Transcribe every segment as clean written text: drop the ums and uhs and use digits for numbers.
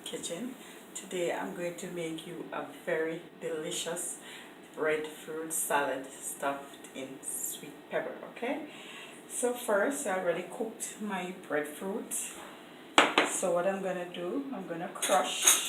kitchen. Today I'm going to make you a very delicious breadfruit salad stuffed in sweet pepper. Okay, so first I already cooked my breadfruit. So what I'm gonna do, I'm gonna crush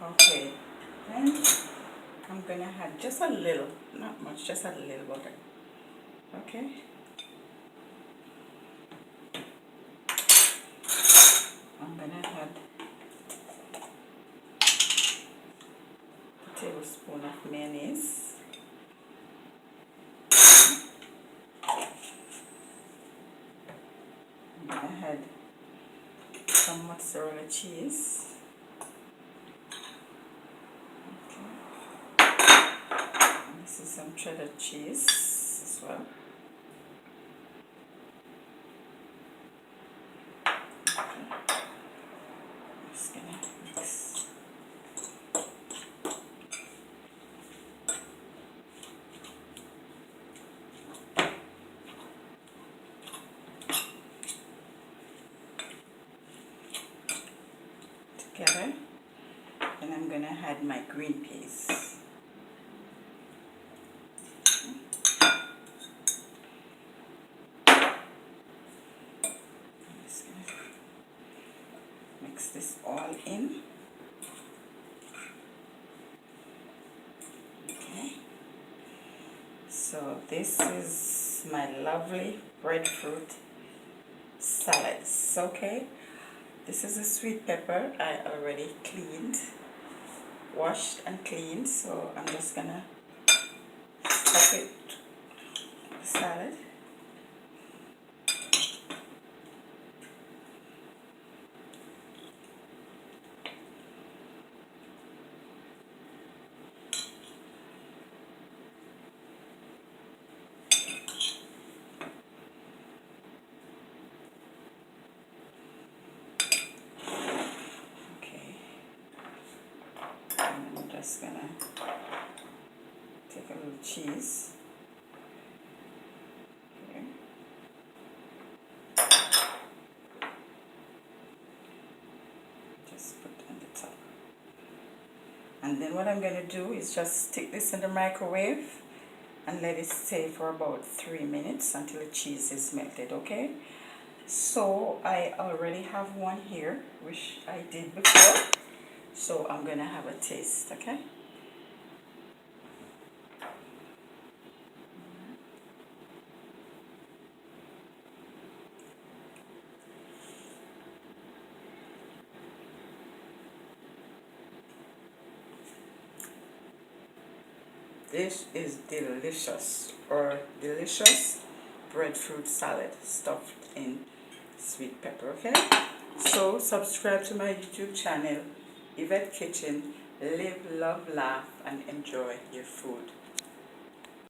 okay, then I'm gonna add just a little, not much, just a little butter. Okay, I'm gonna add a tablespoon of mayonnaise. I'm gonna add some mozzarella cheese. This is some cheddar cheese as well. Okay. I'm just gonna mix. Together, and I'm gonna add my green peas. Mix this all in. Okay. So this is my lovely breadfruit salads. Okay. This is a sweet pepper I already cleaned, washed and cleaned. So I'm just gonna stuff it the salad. I'm just gonna take a little cheese here. Just put on the top. And then what I'm gonna do is just stick this in the microwave and let it stay for about 3 minutes until the cheese is melted. Okay, so I already have one here which I did before, so I'm gonna have a taste. Okay, this is delicious, or delicious breadfruit salad stuffed in sweet pepper. Okay, so subscribe to my YouTube channel, Yvette Kitchen. Live, love, laugh, and enjoy your food.